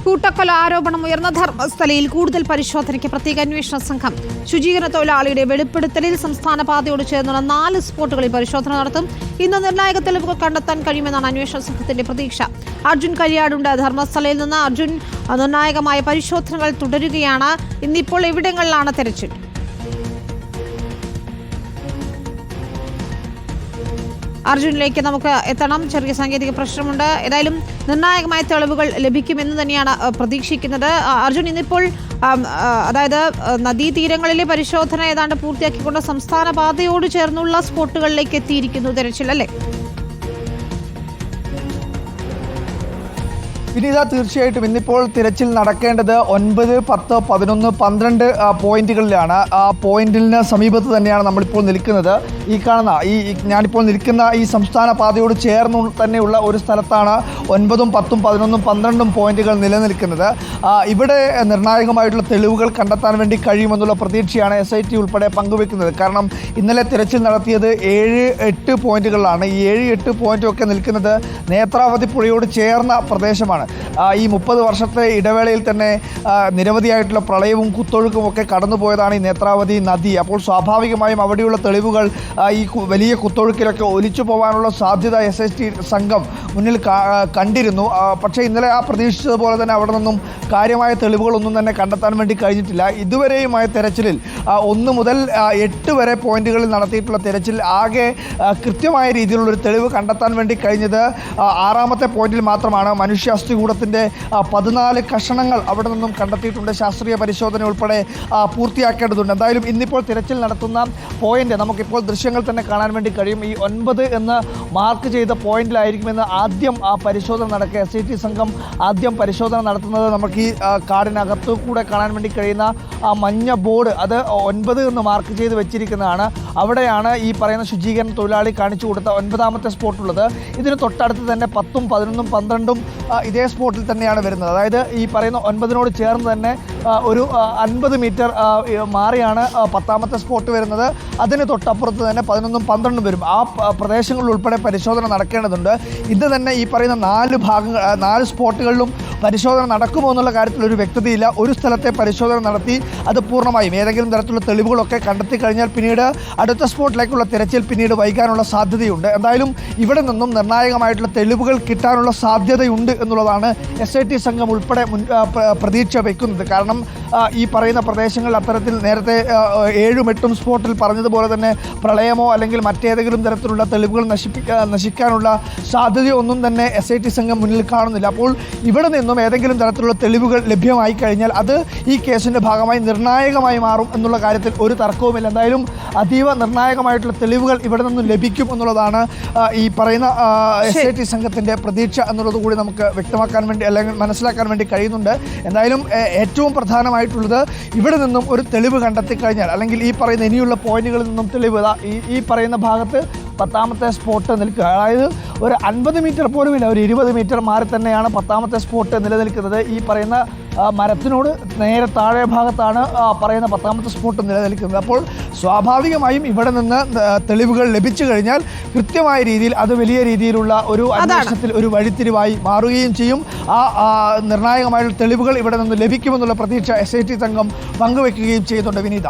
കൂട്ടക്കൊല ആരോപണം ഉയർന്ന ധർമ്മസ്ഥലയിൽ കൂടുതൽ പരിശോധനയ്ക്ക് പ്രത്യേക അന്വേഷണ സംഘം. ശുചീകരണ തൊഴിലാളിയുടെ വെളിപ്പെടുത്തലിൽ സംസ്ഥാന പാതയോട് ചേർന്നുള്ള 4 സ്പോട്ടുകളിൽ പരിശോധന നടത്തും. ഇന്ന് നിർണായക തെളിവുകൾ കണ്ടെത്താൻ കഴിയുമെന്നാണ് അന്വേഷണ സംഘത്തിന്റെ പ്രതീക്ഷ. അർജുൻ കരിയാടുണ്ട് ധർമ്മസ്ഥലയിൽ നിന്ന്. അർജുൻ, നിർണായകമായ പരിശോധനകൾ തുടരുകയാണ്. ഇന്നിപ്പോൾ എവിടങ്ങളിലാണ് തെരച്ചിൽ? അർജുനിലേക്ക് നമുക്ക് എത്തണം. ചെറിയ സാങ്കേതിക പ്രശ്നമുണ്ട്. ഏതായാലും നിർണായകമായ തെളിവുകൾ ലഭിക്കുമെന്ന് തന്നെയാണ് പ്രതീക്ഷിക്കുന്നത്. അർജുൻ, ഇന്നിപ്പോൾ അതായത് നദീതീരങ്ങളിലെ പരിശോധന ഏതാണ്ട് പൂർത്തിയാക്കിക്കൊണ്ട് സംസ്ഥാന പാതയോട് ചേർന്നുള്ള സ്പോട്ടുകളിലേക്ക് എത്തിയിരിക്കുന്നു തെരച്ചിൽ, അല്ലേ? വിനീത, തീർച്ചയായിട്ടും ഇന്നിപ്പോൾ തിരച്ചിൽ നടക്കേണ്ടത് 9, 10, 11, 12 പോയിന്റുകളിലാണ്. ആ പോയിന്റിന് സമീപത്ത് തന്നെയാണ് നമ്മളിപ്പോൾ നിൽക്കുന്നത്. ഈ കാണുന്ന ഞാനിപ്പോൾ നിൽക്കുന്ന ഈ സംസ്ഥാന പാതയോട് ചേർന്ന് തന്നെയുള്ള ഒരു സ്ഥലത്താണ് 9, 10, 11, 12 പോയിന്റുകൾ നിലനിൽക്കുന്നത്. ഇവിടെ നിർണായകമായിട്ടുള്ള തെളിവുകൾ കണ്ടെത്താൻ വേണ്ടി കഴിയുമെന്നുള്ള പ്രതീക്ഷയാണ് SIT ഉൾപ്പെടെ പങ്കുവെക്കുന്നത്. കാരണം ഇന്നലെ തിരച്ചിൽ നടത്തിയത് 7, 8 പോയിന്റുകളിലാണ്. ഈ 7, 8 പോയിന്റൊക്കെ നിൽക്കുന്നത് നേത്രാവതി പുഴയോട് ചേർന്ന പ്രദേശമാണ്. ഈ 30 വർഷത്തെ ഇടവേളയിൽ തന്നെ നിരവധിയായിട്ടുള്ള പ്രളയവും കുത്തൊഴുക്കും ഒക്കെ കടന്നുപോയതാണ് ഈ നേത്രാവതി നദി. അപ്പോൾ സ്വാഭാവികമായും അവിടെയുള്ള തെളിവുകൾ ഈ വലിയ കുത്തൊഴുക്കിലൊക്കെ ഒലിച്ചു പോകാനുള്ള സാധ്യത SIT സംഘം മുന്നിൽ കണ്ടിരുന്നു. പക്ഷേ ഇന്നലെ പ്രതീക്ഷിച്ചതുപോലെ തന്നെ അവിടെ നിന്നും കാര്യമായ തെളിവുകളൊന്നും തന്നെ കണ്ടെത്താൻ വേണ്ടി കഴിഞ്ഞിട്ടില്ല. ഇതുവരെയുമായ തെരച്ചിലിൽ 1 മുതൽ 8 വരെ പോയിന്റുകളിൽ നടത്തിയിട്ടുള്ള തെരച്ചിൽ ആകെ കൃത്യമായ രീതിയിലുള്ളൊരു തെളിവ് കണ്ടെത്താൻ വേണ്ടി കഴിഞ്ഞത് 6ാമത്തെ പോയിന്റിൽ മാത്രമാണ്. മനുഷ്യാസ്ഥികൂടത്തിൻ്റെ 14 കഷണങ്ങൾ അവിടെ നിന്നും കണ്ടെത്തിയിട്ടുണ്ട്. ശാസ്ത്രീയ പരിശോധന ഉൾപ്പെടെ പൂർത്തിയാക്കേണ്ടതുണ്ട്. എന്തായാലും ഇന്നിപ്പോൾ തിരച്ചിൽ നടത്തുന്ന പോയിന്റ് നമുക്കിപ്പോൾ ദൃശ്യങ്ങൾ തന്നെ കാണാൻ വേണ്ടി കഴിയും. ഈ 9 എന്ന് മാർക്ക് ചെയ്ത പോയിന്റിലായിരിക്കുമെന്ന് ആദ്യം പരിശോധന നടക്കുക. SIT സംഘം ആദ്യം പരിശോധന നടത്തുന്നത് നമുക്ക് ഈ കാടിനകത്ത് കൂടെ കാണാൻ വേണ്ടി കഴിയുന്ന മഞ്ഞ ബോർഡ്, അത് 9 എന്ന് മാർക്ക് ചെയ്ത് വെച്ചിരിക്കുന്നതാണ്. അവിടെയാണ് ഈ പറയുന്ന ശുചീകരണ തൊഴിലാളി കാണിച്ചു കൊടുത്ത 9ാമത്തെ സ്പോട്ടുള്ളത്. ഇതിന് തൊട്ടടുത്ത് തന്നെ 10ഉം 11ഉം 12ഉം ഇതേ സ്പോട്ടിൽ തന്നെയാണ് വരുന്നത്. അതായത് ഈ പറയുന്ന 9നോട് ചേർന്ന് തന്നെ ഒരു 50 മീറ്റർ മാറിയാണ് 10ാമത്തെ സ്പോട്ട് വരുന്നത്. അതിന് തൊട്ടപ്പുറത്ത് തന്നെ 11ഉം 12ഉം വരും. ആ പ്രദേശങ്ങളിൽ ഉൾപ്പെടെ പരിശോധന നടക്കേണ്ടതുണ്ട്. ഇന്ന് തന്നെ ഈ പറയുന്ന 4 സ്പോട്ടുകളിലും പരിശോധന നടക്കുമോ എന്നുള്ള കാര്യത്തിൽ ഒരു വ്യക്തതയില്ല. ഒരു സ്ഥലത്തെ പരിശോധന നടത്തി അത് പൂർണ്ണമായും ഏതെങ്കിലും തരത്തിലുള്ള തെളിവുകളൊക്കെ കണ്ടെത്തി കഴിഞ്ഞാൽ പിന്നീട് അടുത്ത സ്പോട്ടിലേക്കുള്ള തിരച്ചിൽ പിന്നീട് വൈകാനുള്ള സാധ്യതയുണ്ട്. എന്തായാലും ഇവിടെ നിന്നും നിർണായകമായിട്ടുള്ള തെളിവുകൾ കിട്ടാനുള്ള സാധ്യതയുണ്ട് എന്നുള്ളതാണ് SIT സംഘം ഉൾപ്പെടെ പ്രതീക്ഷ വയ്ക്കുന്നത്. കാരണം ഈ പറയുന്ന പ്രദേശങ്ങളിൽ അത്തരത്തിൽ നേരത്തെ 7ഉം 8ഉം സ്പോട്ടിൽ പറഞ്ഞതുപോലെ തന്നെ പ്രളയമോ അല്ലെങ്കിൽ മറ്റേതെങ്കിലും തരത്തിലുള്ള തെളിവുകൾ നശിക്കാനുള്ള സാധ്യതയൊന്നും തന്നെ SIT സംഘം മുന്നിൽ കാണുന്നില്ല. അപ്പോൾ ഇവിടെ നിന്നും ഏതെങ്കിലും തരത്തിലുള്ള തെളിവുകൾ ലഭ്യമായി കഴിഞ്ഞാൽ അത് ഈ കേസിൻ്റെ ഭാഗമായി നിർണായകമായി മാറും എന്നുള്ള കാര്യത്തിൽ ഒരു തർക്കവുമില്ല. എന്തായാലും അതീവ നിർണായകമായിട്ടുള്ള തെളിവുകൾ ഇവിടെ നിന്നും ലഭിക്കും എന്നുള്ളതാണ് ഈ പറയുന്ന SIT സംഘത്തിൻ്റെ പ്രതീക്ഷ എന്നുള്ളത് കൂടി നമുക്ക് വ്യക്തമാക്കാൻ വേണ്ടി അല്ലെങ്കിൽ മനസ്സിലാക്കാൻ വേണ്ടി കഴിയുന്നുണ്ട്. എന്തായാലും ഏറ്റവും പ്രധാനമായിട്ടുള്ളത് ഇവിടെ നിന്നും ഒരു തെളിവ് കണ്ടെത്തി കഴിഞ്ഞാൽ അല്ലെങ്കിൽ ഈ പറയുന്ന ഇനിയുള്ള പോയിന്റുകളിൽ നിന്നും തെളിവ് ഈ പറയുന്ന ഭാഗത്ത് 10ാമത്തെ സ്പോട്ട് നിൽക്കുക. അതായത് ഒരു 50 മീറ്റർ പോലുമില്ല, ഒരു 20 മീറ്റർ മാറി തന്നെയാണ് 10ാമത്തെ സ്പോട്ട് നിലനിൽക്കുന്നത്. ഈ പറയുന്ന മരത്തിനോട് നേരെ താഴെ ഭാഗത്താണ് പറയുന്ന 10ാമത്തെ സ്പോട്ട് നിലനിൽക്കുന്നത്. അപ്പോൾ സ്വാഭാവികമായും ഇവിടെ നിന്ന് തെളിവുകൾ ലഭിച്ചു കഴിഞ്ഞാൽ കൃത്യമായ രീതിയിൽ അത് വലിയ രീതിയിലുള്ള ഒരു അന്വേഷണത്തിൽ ഒരു വഴിത്തിരിവായി മാറുകയും ചെയ്യും. നിർണായകമായുള്ള തെളിവുകൾ ഇവിടെ നിന്ന് ലഭിക്കുമെന്നുള്ള പ്രതീക്ഷ SIT സംഘം പങ്കുവെക്കുകയും ചെയ്യുന്നുണ്ട്. വിനീത.